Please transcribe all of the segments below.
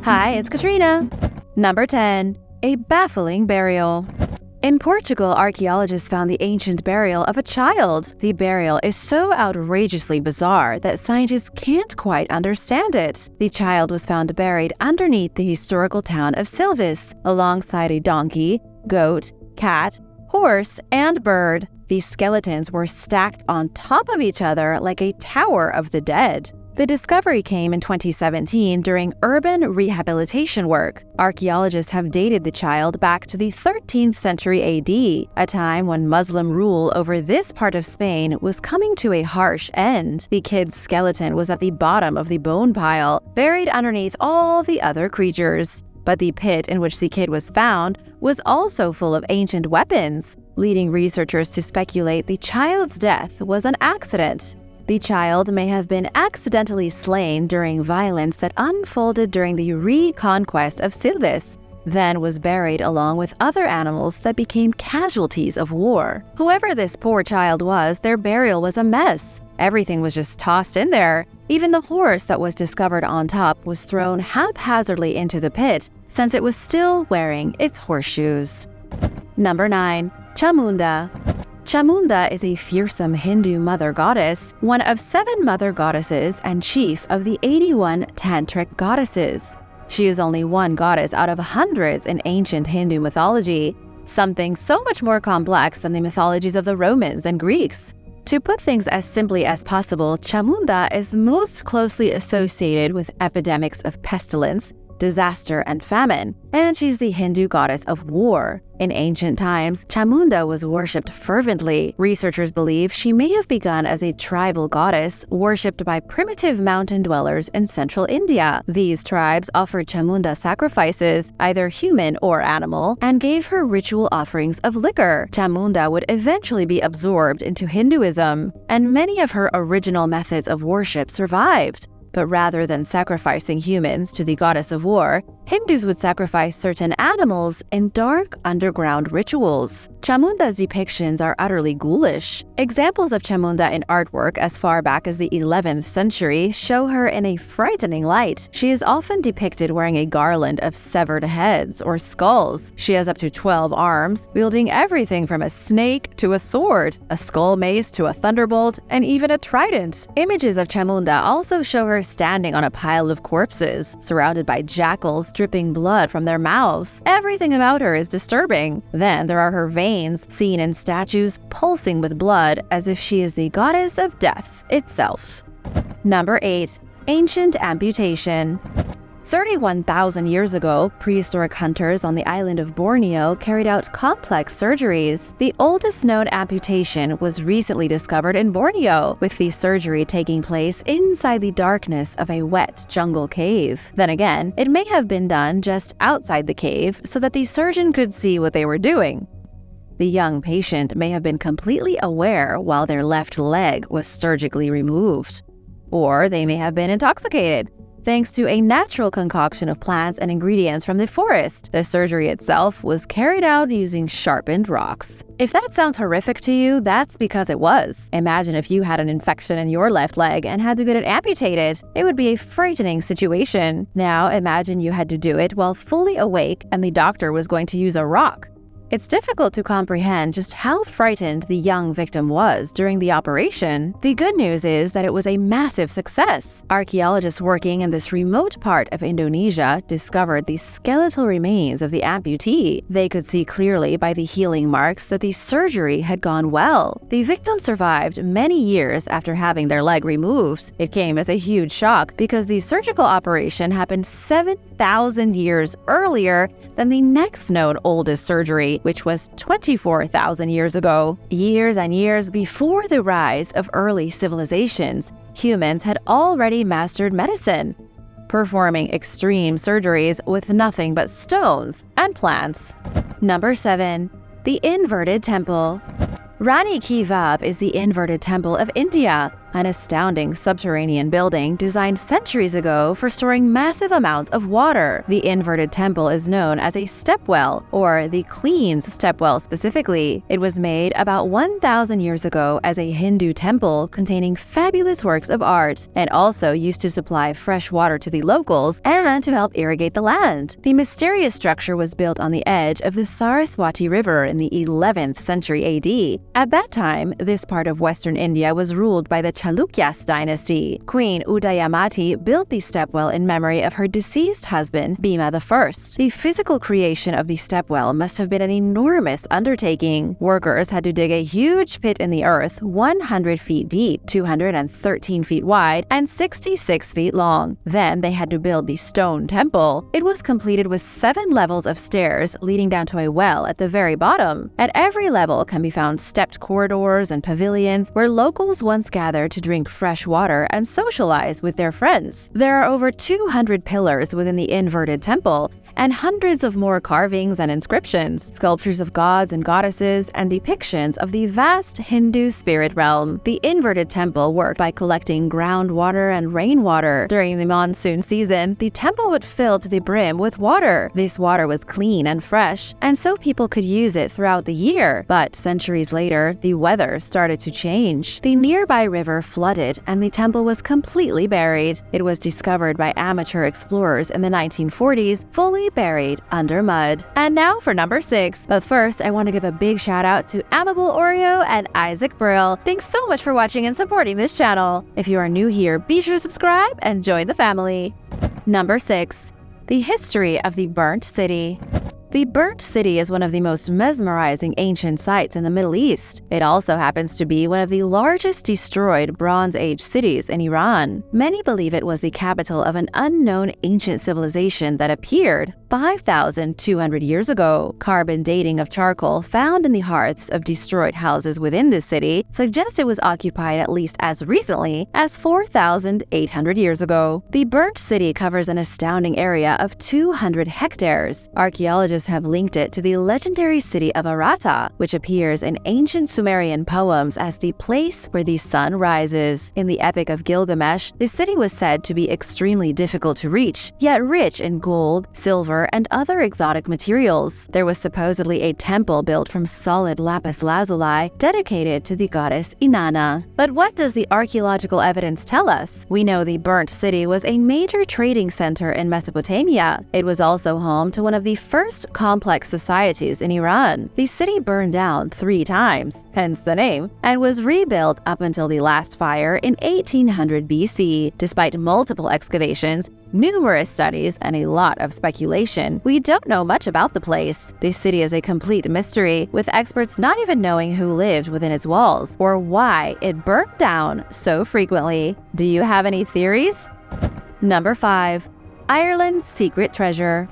Hi, it's Katrina. Number 10. A baffling burial. In Portugal, archaeologists found the ancient burial of a child. The burial is so outrageously bizarre that scientists can't quite understand it. The child was found buried underneath the historical town of Silves, alongside a donkey, goat, cat, horse, and bird. These skeletons were stacked on top of each other like a tower of the dead. The discovery came in 2017 during urban rehabilitation work. Archaeologists have dated the child back to the 13th century AD, a time when Muslim rule over this part of Spain was coming to a harsh end. The kid's skeleton was at the bottom of the bone pile, buried underneath all the other creatures. But the pit in which the kid was found was also full of ancient weapons, leading researchers to speculate the child's death was an accident. The child may have been accidentally slain during violence that unfolded during the reconquest of Silves, then was buried along with other animals that became casualties of war. Whoever this poor child was, their burial was a mess. Everything was just tossed in there. Even the horse that was discovered on top was thrown haphazardly into the pit, since it was still wearing its horseshoes. Number 9. Chamunda. Chamunda is a fearsome Hindu mother goddess, one of 7 mother goddesses and chief of the 81 tantric goddesses. She is only one goddess out of hundreds in ancient Hindu mythology, something so much more complex than the mythologies of the Romans and Greeks. To put things as simply as possible, Chamunda is most closely associated with epidemics of pestilence, disaster, and famine, and she's the Hindu goddess of war. In ancient times, Chamunda was worshipped fervently. Researchers believe she may have begun as a tribal goddess worshipped by primitive mountain dwellers in central India. These tribes offered Chamunda sacrifices, either human or animal, and gave her ritual offerings of liquor. Chamunda would eventually be absorbed into Hinduism, and many of her original methods of worship survived. But rather than sacrificing humans to the goddess of war, Hindus would sacrifice certain animals in dark underground rituals. Chamunda's depictions are utterly ghoulish. Examples of Chamunda in artwork as far back as the 11th century show her in a frightening light. She is often depicted wearing a garland of severed heads or skulls. She has up to 12 arms, wielding everything from a snake to a sword, a skull mace to a thunderbolt, and even a trident. Images of Chamunda also show her standing on a pile of corpses, surrounded by jackals dripping blood from their mouths. Everything about her is disturbing. Then there are her veins, seen in statues pulsing with blood as if she is the goddess of death itself. Number 8. Ancient Amputation. 31,000 years ago, prehistoric hunters on the island of Borneo carried out complex surgeries. The oldest known amputation was recently discovered in Borneo, with the surgery taking place inside the darkness of a wet jungle cave. Then again, it may have been done just outside the cave so that the surgeon could see what they were doing. The young patient may have been completely aware while their left leg was surgically removed. Or they may have been intoxicated, thanks to a natural concoction of plants and ingredients from the forest. The surgery itself was carried out using sharpened rocks. If that sounds horrific to you, that's because it was. Imagine if you had an infection in your left leg and had to get it amputated. It would be a frightening situation. Now imagine you had to do it while fully awake and the doctor was going to use a rock. It's difficult to comprehend just how frightened the young victim was during the operation. The good news is that it was a massive success. Archaeologists working in this remote part of Indonesia discovered the skeletal remains of the amputee. They could see clearly by the healing marks that the surgery had gone well. The victim survived many years after having their leg removed. It came as a huge shock because the surgical operation happened 7,000 years earlier than the next known oldest surgery, which was 24,000 years ago. Years and years before the rise of early civilizations, humans had already mastered medicine, performing extreme surgeries with nothing but stones and plants. Number 7. The Inverted Temple. Rani Ki Vav is the inverted temple of India. an astounding subterranean building designed centuries ago for storing massive amounts of water. The inverted temple is known as a stepwell, or the Queen's Stepwell specifically. It was made about 1,000 years ago as a Hindu temple containing fabulous works of art, and also used to supply fresh water to the locals and to help irrigate the land. The mysterious structure was built on the edge of the Saraswati River in the 11th century AD. At that time, this part of western India was ruled by the Chalukyas dynasty. Queen Udayamati built the stepwell in memory of her deceased husband, Bhima I. The physical creation of the stepwell must have been an enormous undertaking. Workers had to dig a huge pit in the earth 100 feet deep, 213 feet wide, and 66 feet long. Then they had to build the stone temple. It was completed with 7 levels of stairs leading down to a well at the very bottom. At every level can be found stepped corridors and pavilions where locals once gathered to drink fresh water and socialize with their friends. There are over 200 pillars within the inverted temple, and hundreds of more carvings and inscriptions, sculptures of gods and goddesses, and depictions of the vast Hindu spirit realm. The inverted temple worked by collecting groundwater and rainwater. During the monsoon season, the temple would fill to the brim with water. This water was clean and fresh, and so people could use it throughout the year. But centuries later, the weather started to change. The nearby river flooded, and the temple was completely buried. It was discovered by amateur explorers in the 1940s, fully buried under mud. And now for number 6. But first, I want to give a big shout out to Amable Oreo and Isaac Brill. Thanks so much for watching and supporting this channel. If you are new here, be sure to subscribe and join the family. Number 6. The history of the burnt city. The burnt city is one of the most mesmerizing ancient sites in the Middle East. It also happens to be one of the largest destroyed Bronze Age cities in Iran. Many believe it was the capital of an unknown ancient civilization that appeared 5,200 years ago. Carbon dating of charcoal found in the hearths of destroyed houses within this city suggests it was occupied at least as recently as 4,800 years ago. The burnt city covers an astounding area of 200 hectares. Archaeologists have linked it to the legendary city of Arata, which appears in ancient Sumerian poems as the place where the sun rises. In the Epic of Gilgamesh, the city was said to be extremely difficult to reach, yet rich in gold, silver, and other exotic materials. There was supposedly a temple built from solid lapis lazuli dedicated to the goddess Inanna. But what does the archaeological evidence tell us? We know the burnt city was a major trading center in Mesopotamia. It was also home to one of the first complex societies in Iran. The city burned down 3 times, hence the name, and was rebuilt up until the last fire in 1800 BC. Despite multiple excavations, numerous studies, and a lot of speculation, we don't know much about the place. This city is a complete mystery, with experts not even knowing who lived within its walls or why it burnt down so frequently. Do you have any theories? Number 5. Ireland's secret treasure.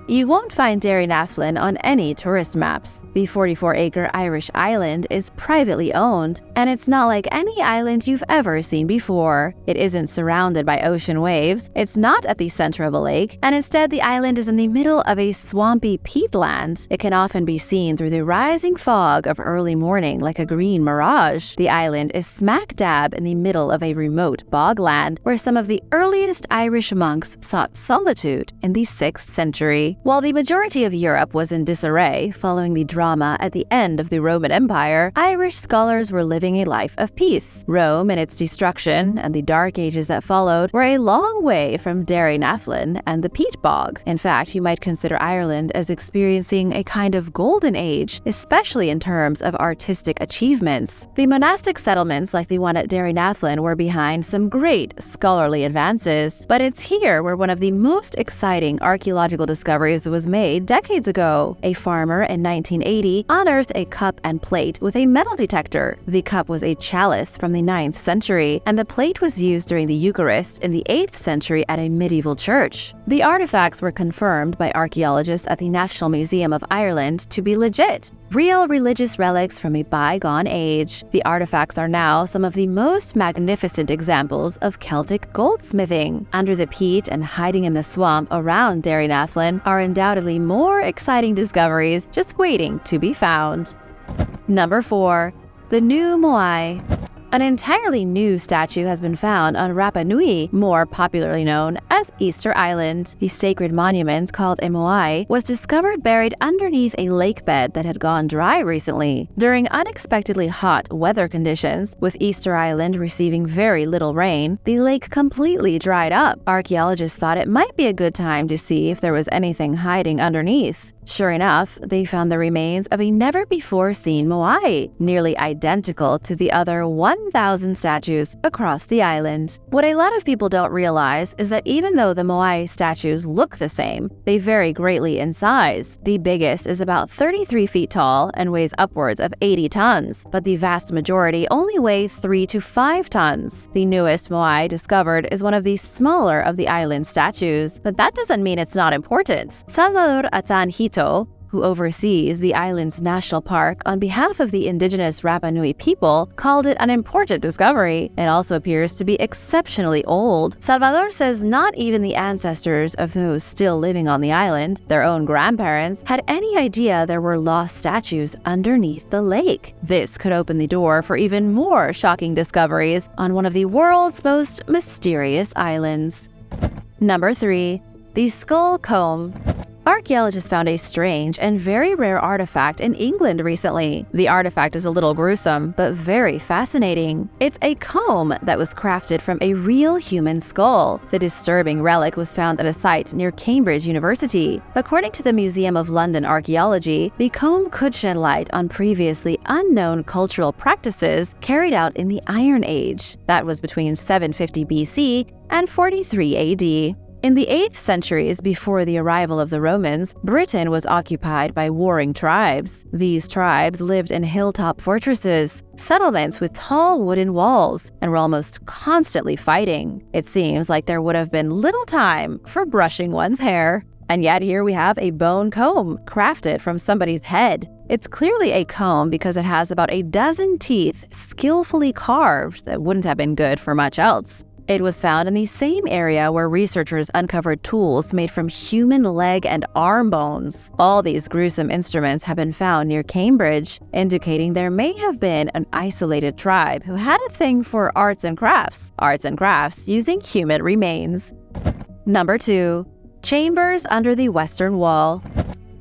You won't find Derrynaflin on any tourist maps. The 44-acre Irish island is privately owned, and it's not like any island you've ever seen before. It isn't surrounded by ocean waves, it's not at the center of a lake, and instead the island is in the middle of a swampy peatland. It can often be seen through the rising fog of early morning like a green mirage. The island is smack dab in the middle of a remote bogland where some of the earliest Irish monks sought solitude in the 6th century. While the majority of Europe was in disarray following the drama at the end of the Roman Empire, Irish scholars were living a life of peace. Rome and its destruction and the Dark Ages that followed were a long way from Derrynaflin and the peat bog. In fact, you might consider Ireland as experiencing a kind of golden age, especially in terms of artistic achievements. The monastic settlements like the one at Derrynaflin were behind some great scholarly advances, but it's here where one of the most exciting archaeological discoveries was made decades ago. A farmer in 1980 unearthed a cup and plate with a metal detector. The cup was a chalice from the 9th century, and the plate was used during the Eucharist in the 8th century at a medieval church. The artifacts were confirmed by archaeologists at the National Museum of Ireland to be legit, real religious relics from a bygone age. The artifacts are now some of the most magnificent examples of Celtic goldsmithing. Under the peat and hiding in the swamp around Derrynaflin are undoubtedly more exciting discoveries just waiting to be found. Number 4. The new Malai. An entirely new statue has been found on Rapa Nui, more popularly known as Easter Island. The sacred monument, called a moai, was discovered buried underneath a lake bed that had gone dry recently. During unexpectedly hot weather conditions, with Easter Island receiving very little rain, the lake completely dried up. Archaeologists thought it might be a good time to see if there was anything hiding underneath. Sure enough, they found the remains of a never-before-seen moai, nearly identical to the other 1,000 statues across the island. What a lot of people don't realize is that even though the moai statues look the same, they vary greatly in size. The biggest is about 33 feet tall and weighs upwards of 80 tons, but the vast majority only weigh 3 to 5 tons. The newest moai discovered is one of the smaller of the island statues, but that doesn't mean it's not important. Salvador Atanhito, who oversees the island's national park on behalf of the indigenous Rapa Nui people, called it an important discovery. It also appears to be exceptionally old. Salvador says not even the ancestors of those still living on the island, their own grandparents, had any idea there were lost statues underneath the lake. This could open the door for even more shocking discoveries on one of the world's most mysterious islands. Number 3. The Skull Comb. Archaeologists found a strange and very rare artifact in England recently. The artifact is a little gruesome, but very fascinating. It's a comb that was crafted from a real human skull. The disturbing relic was found at a site near Cambridge University. According to the Museum of London Archaeology, the comb could shed light on previously unknown cultural practices carried out in the Iron Age. That was between 750 BC and 43 AD. In the 8th centuries before the arrival of the Romans, Britain was occupied by warring tribes. These tribes lived in hilltop fortresses, settlements with tall wooden walls, and were almost constantly fighting. It seems like there would have been little time for brushing one's hair. And yet here we have a bone comb crafted from somebody's head. It's clearly a comb because it has about a dozen teeth skillfully carved that wouldn't have been good for much else. It was found in the same area where researchers uncovered tools made from human leg and arm bones. All these gruesome instruments have been found near Cambridge, indicating there may have been an isolated tribe who had a thing for arts and crafts using human remains. Number 2. Chambers under the Western Wall.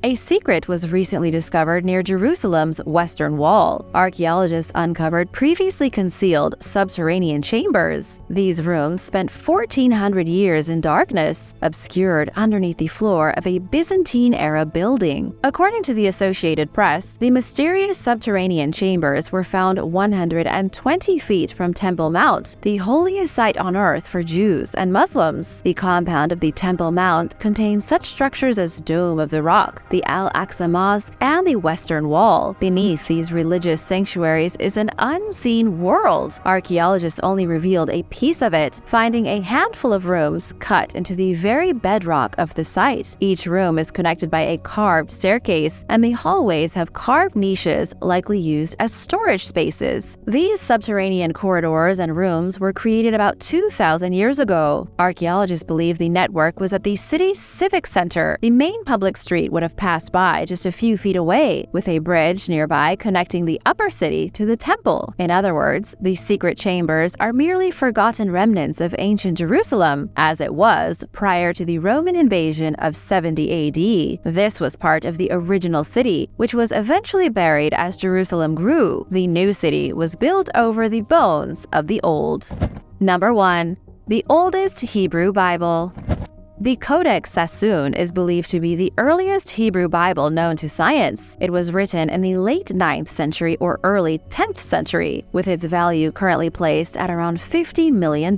A secret was recently discovered near Jerusalem's Western Wall. Archaeologists uncovered previously concealed subterranean chambers. These rooms spent 1,400 years in darkness, obscured underneath the floor of a Byzantine-era building. According to the Associated Press, the mysterious subterranean chambers were found 120 feet from Temple Mount, the holiest site on earth for Jews and Muslims. The compound of the Temple Mount contains such structures as Dome of the Rock, the Al-Aqsa Mosque, and the Western Wall. Beneath these religious sanctuaries is an unseen world. Archaeologists only revealed a piece of it, finding a handful of rooms cut into the very bedrock of the site. Each room is connected by a carved staircase, and the hallways have carved niches likely used as storage spaces. These subterranean corridors and rooms were created about 2,000 years ago. Archaeologists believe the network was at the city's civic center. The main public street would have passed by just a few feet away, with a bridge nearby connecting the upper city to the temple. In other words, the secret chambers are merely forgotten remnants of ancient Jerusalem, as it was prior to the Roman invasion of 70 AD. This was part of the original city, which was eventually buried as Jerusalem grew. The new city was built over the bones of the old. Number 1. The oldest Hebrew Bible. The Codex Sassoon is believed to be the earliest Hebrew Bible known to science. It was written in the late 9th century or early 10th century, with its value currently placed at around $50 million.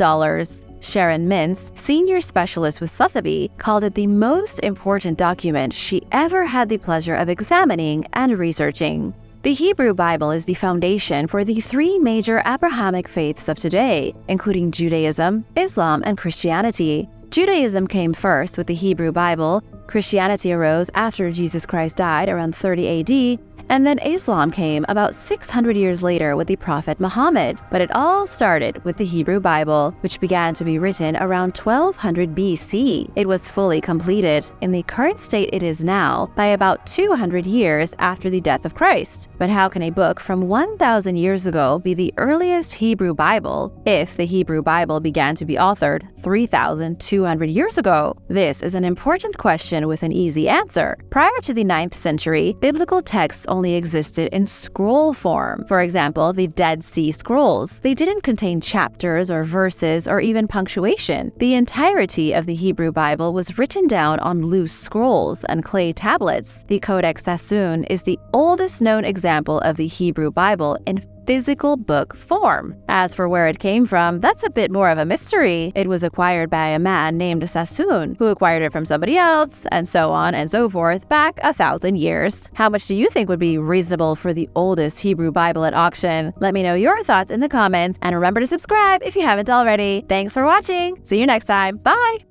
Sharon Mintz, senior specialist with Sotheby, called it the most important document she ever had the pleasure of examining and researching. The Hebrew Bible is the foundation for the 3 major Abrahamic faiths of today, including Judaism, Islam, and Christianity. Judaism came first with the Hebrew Bible, Christianity arose after Jesus Christ died around 30 AD, And then Islam came about 600 years later with the Prophet Muhammad. But it all started with the Hebrew Bible, which began to be written around 1200 BC. It was fully completed in the current state it is now by about 200 years after the death of Christ. But how can a book from 1,000 years ago be the earliest Hebrew Bible if the Hebrew Bible began to be authored 3,200 years ago? This is an important question with an easy answer. Prior to the 9th century, biblical texts only existed in scroll form. For example, the Dead Sea Scrolls. They didn't contain chapters or verses or even punctuation. The entirety of the Hebrew Bible was written down on loose scrolls and clay tablets. The Codex Sassoon is the oldest known example of the Hebrew Bible in physical book form. As for where it came from, that's a bit more of a mystery. It was acquired by a man named Sassoon, who acquired it from somebody else, and so on and so forth, back 1,000 years. How much do you think would be reasonable for the oldest Hebrew Bible at auction? Let me know your thoughts in the comments, and remember to subscribe if you haven't already. Thanks for watching. See you next time. Bye!